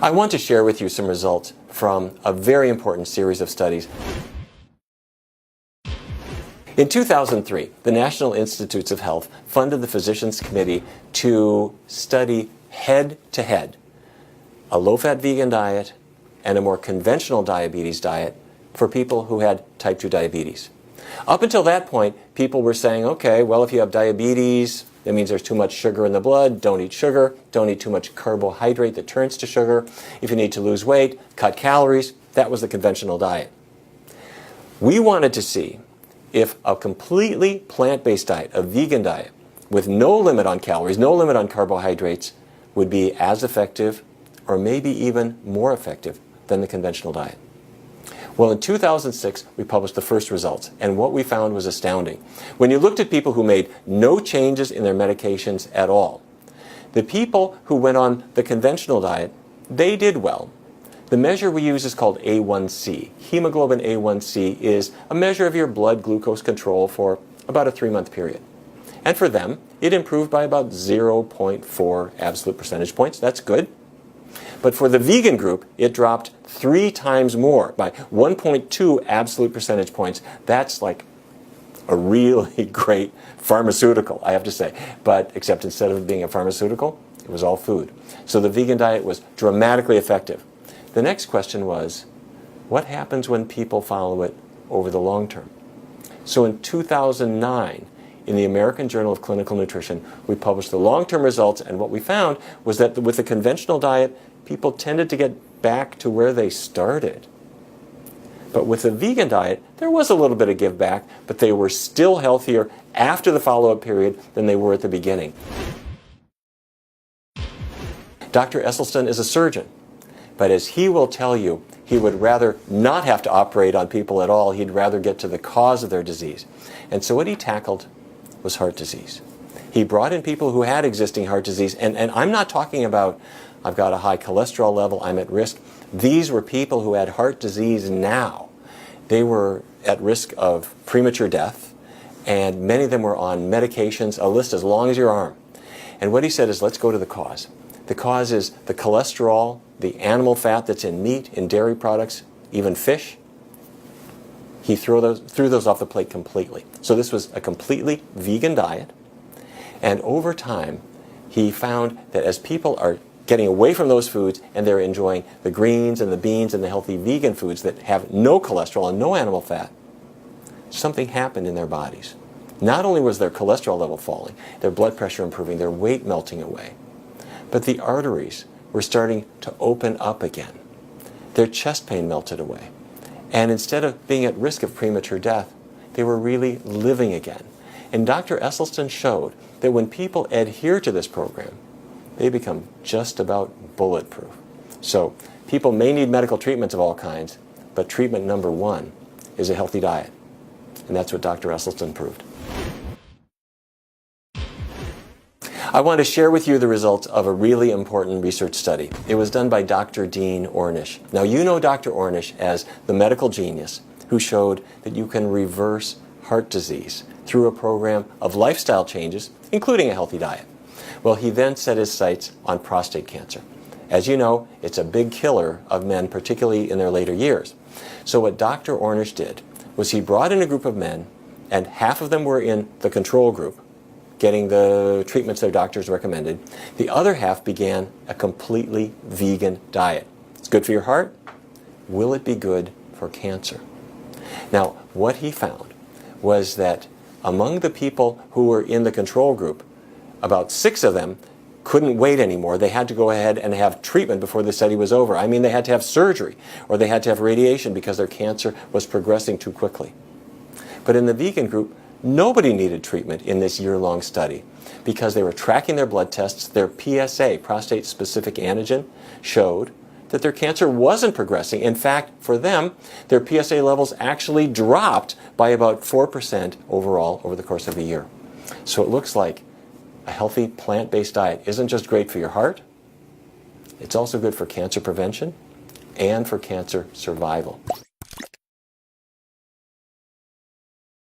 I want to share with you some results from a very important series of studies. In 2003, the National Institutes of Health funded the Physicians Committee to study head-to-head a low-fat vegan diet and a more conventional diabetes diet for people who had type 2 diabetes. Up until that point, people were saying, okay, well, if you have diabetes, that means there's too much sugar in the blood. Don't eat sugar. Don't eat too much carbohydrate that turns to sugar. If you need to lose weight, cut calories. That was the conventional diet. We wanted to see if a completely plant-based diet, a vegan diet, with no limit on calories, no limit on carbohydrates, would be as effective or maybe even more effective than the conventional diet. Well, in 2006, we published the first results, and what we found was astounding. When you looked at people who made no changes in their medications at all, the people who went on the conventional diet, they did well. The measure we use is called A1C. Hemoglobin A1C is a measure of your blood glucose control for about a 3-month period. And for them, it improved by about 0.4 absolute percentage points. That's good. But for the vegan group, it dropped 3 times more, by 1.2 absolute percentage points. That's like a really great pharmaceutical, I have to say. But except instead of being a pharmaceutical, it was all food. So the vegan diet was dramatically effective. The next question was, what happens when people follow it over the long term? So in 2009, in the American Journal of Clinical Nutrition, we published the long-term results, and what we found was that with the conventional diet, people tended to get back to where they started. But with the vegan diet, there was a little bit of give back, but they were still healthier after the follow-up period than they were at the beginning. Dr. Esselstyn is a surgeon, but as he will tell you, he would rather not have to operate on people at all. He'd rather get to the cause of their disease. And so what he tackled was heart disease. He brought in people who had existing heart disease, and I'm not talking about I've got a high cholesterol level, I'm at risk. These were people who had heart disease now. They were at risk of premature death, and many of them were on medications, a list as long as your arm. And what he said is, let's go to the cause. The cause is the cholesterol, the animal fat that's in meat, in dairy products, even fish. He threw those off the plate completely. So this was a completely vegan diet. And over time, he found that as people are getting away from those foods and they're enjoying the greens and the beans and the healthy vegan foods that have no cholesterol and no animal fat, something happened in their bodies. Not only was their cholesterol level falling, their blood pressure improving, their weight melting away, but the arteries were starting to open up again. Their chest pain melted away. And instead of being at risk of premature death, they were really living again. And Dr. Esselstyn showed that when people adhere to this program, they become just about bulletproof. So people may need medical treatments of all kinds, but treatment number 1 is a healthy diet. And that's what Dr. Esselstyn proved. I want to share with you the results of a really important research study. It was done by Dr. Dean Ornish. Now, you know Dr. Ornish as the medical genius who showed that you can reverse heart disease through a program of lifestyle changes, including a healthy diet. Well, he then set his sights on prostate cancer. As you know, it's a big killer of men, particularly in their later years. So what Dr. Ornish did was he brought in a group of men, and half of them were in the control group, getting the treatments their doctors recommended. The other half began a completely vegan diet. It's good for your heart. Will it be good for cancer? Now, what he found was that among the people who were in the control group, about 6 of them couldn't wait anymore. They had to go ahead and have treatment before the study was over. I mean, they had to have surgery or they had to have radiation because their cancer was progressing too quickly. But in the vegan group, nobody needed treatment in this year-long study because they were tracking their blood tests. Their PSA, prostate-specific antigen, showed that their cancer wasn't progressing. In fact, for them, their PSA levels actually dropped by about 4% overall over the course of a year. So it looks like a healthy plant-based diet isn't just great for your heart, it's also good for cancer prevention and for cancer survival.